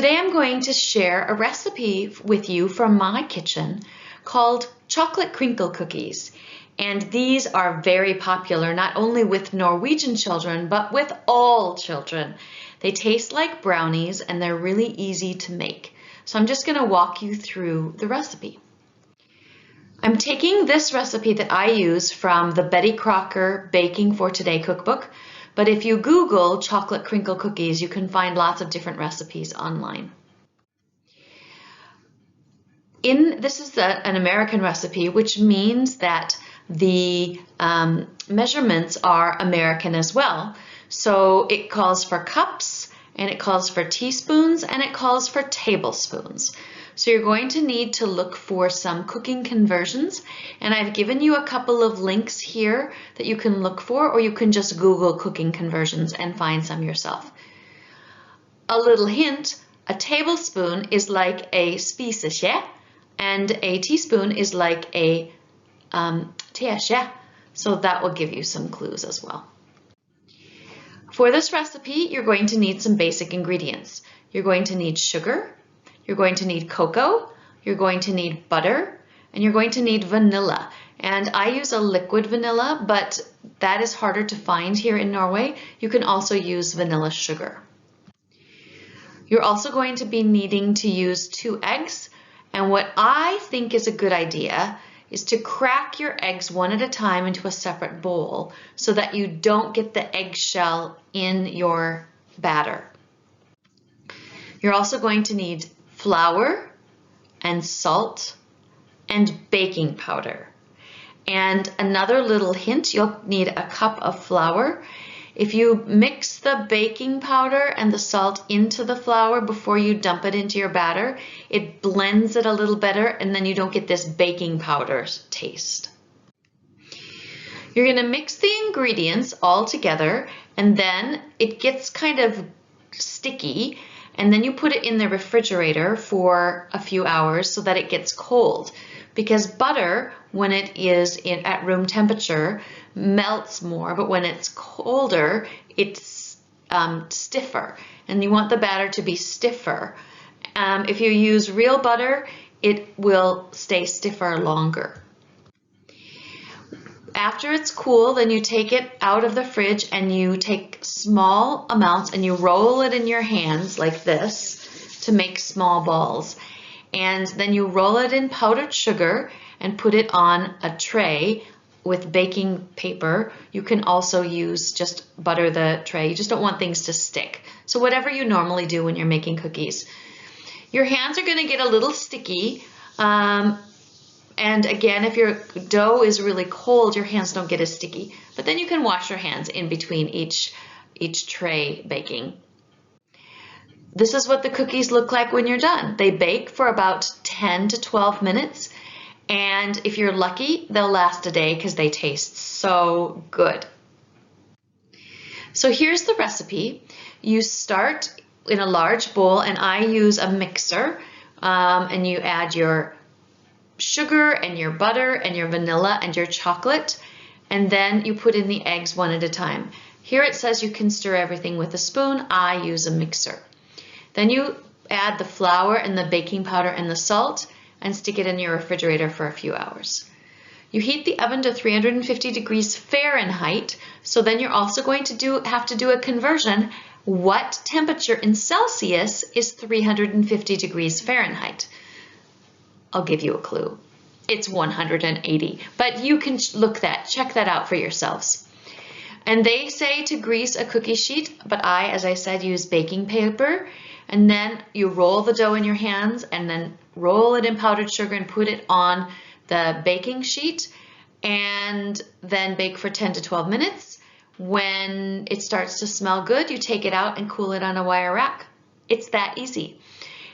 Today I'm going to share a recipe with you from my kitchen called chocolate crinkle cookies. And these are very popular not only with Norwegian children, but with all children. They taste like brownies and they're really easy to make. So I'm just going to walk you through the recipe. I'm taking this recipe that I use from the Betty Crocker Baking for Today cookbook. But if you Google chocolate crinkle cookies, you can find lots of different recipes online. This is an American recipe, which means that the measurements are American as well. So it calls for cups, and it calls for teaspoons, and it calls for tablespoons. So you're going to need to look for some cooking conversions, and I've given you a couple of links here that you can look for, or you can just Google cooking conversions and find some yourself. A little hint, a tablespoon is like a spiseskje, and a teaspoon is like a teskje, so that will give you some clues as well. For this recipe, you're going to need some basic ingredients. You're going to need sugar, you're going to need cocoa, you're going to need butter, and you're going to need vanilla. And I use a liquid vanilla, but that is harder to find here in Norway. You can also use vanilla sugar. You're also going to be needing to use 2 eggs. And what I think is a good idea is to crack your eggs one at a time into a separate bowl so that you don't get the eggshell in your batter. You're also going to need flour and salt and baking powder. And another little hint, you'll need a cup of flour. If you mix the baking powder and the salt into the flour before you dump it into your batter, it blends it a little better, and then you don't get this baking powder taste. You're going to mix the ingredients all together, and then it gets kind of sticky, and then you put it in the refrigerator for a few hours so that it gets cold. Because butter, when it is at room temperature, melts more, but when it's colder, it's stiffer. And you want the batter to be stiffer. If you use real butter, it will stay stiffer longer. After it's cool, then you take it out of the fridge and you take small amounts and you roll it in your hands like this to make small balls. And then you roll it in powdered sugar and put it on a tray with baking paper. You can also use just butter the tray. You just don't want things to stick. So whatever you normally do when you're making cookies. Your hands are going to get a little sticky. And again, if your dough is really cold, your hands don't get as sticky. But then you can wash your hands in between each tray baking. This is what the cookies look like when you're done. They bake for about 10 to 12 minutes. And if you're lucky, they'll last a day because they taste so good. So here's the recipe. You start in a large bowl, and I use a mixer. And you add your sugar and your butter and your vanilla and your chocolate, and then you put in the eggs one at a time. Here it says you can stir everything with a spoon. I use a mixer. Then you add the flour and the baking powder and the salt and stick it in your refrigerator for a few hours. You heat the oven to 350 degrees Fahrenheit, so then you're also going to have to do a conversion. What temperature in Celsius is 350 degrees Fahrenheit? I'll give you a clue. It's 180, but you can check that out for yourselves. And they say to grease a cookie sheet, but I, as I said, use baking paper. And then you roll the dough in your hands and then roll it in powdered sugar and put it on the baking sheet, and then bake for 10 to 12 minutes. When it starts to smell good, you take it out and cool it on a wire rack. It's that easy.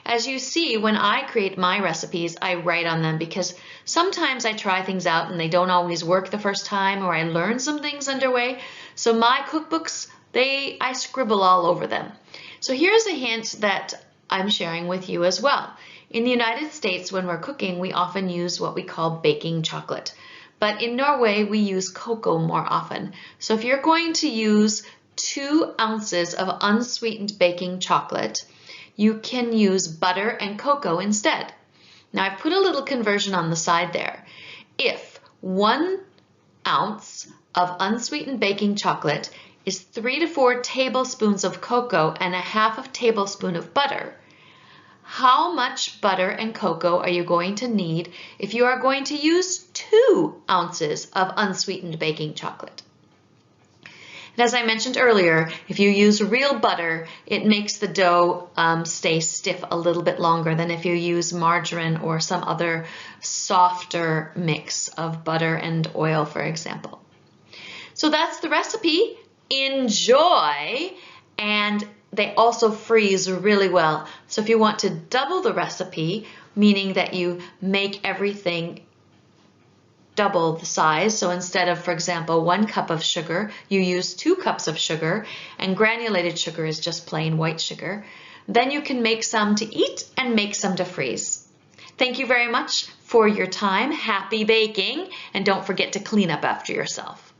As you see, when I create my recipes, I write on them because sometimes I try things out and they don't always work the first time, or I learn some things underway. So my cookbooks, I scribble all over them. So here's a hint that I'm sharing with you as well. In the United States, when we're cooking, we often use what we call baking chocolate. But in Norway, we use cocoa more often. So if you're going to use 2 ounces of unsweetened baking chocolate, you can use butter and cocoa instead. Now I've put a little conversion on the side there. If 1 ounce of unsweetened baking chocolate is 3 to 4 tablespoons of cocoa and a half a tablespoon of butter, how much butter and cocoa are you going to need if you are going to use 2 ounces of unsweetened baking chocolate? And as I mentioned earlier, if you use real butter, it makes the dough stay stiff a little bit longer than if you use margarine or some other softer mix of butter and oil, for example. So that's the recipe. Enjoy! And they also freeze really well. So if you want to double the recipe, meaning that you make everything double the size, so instead of, for example, 1 cup of sugar, you use 2 cups of sugar, and granulated sugar is just plain white sugar, then you can make some to eat and make some to freeze. Thank you very much for your time. Happy baking, and don't forget to clean up after yourself.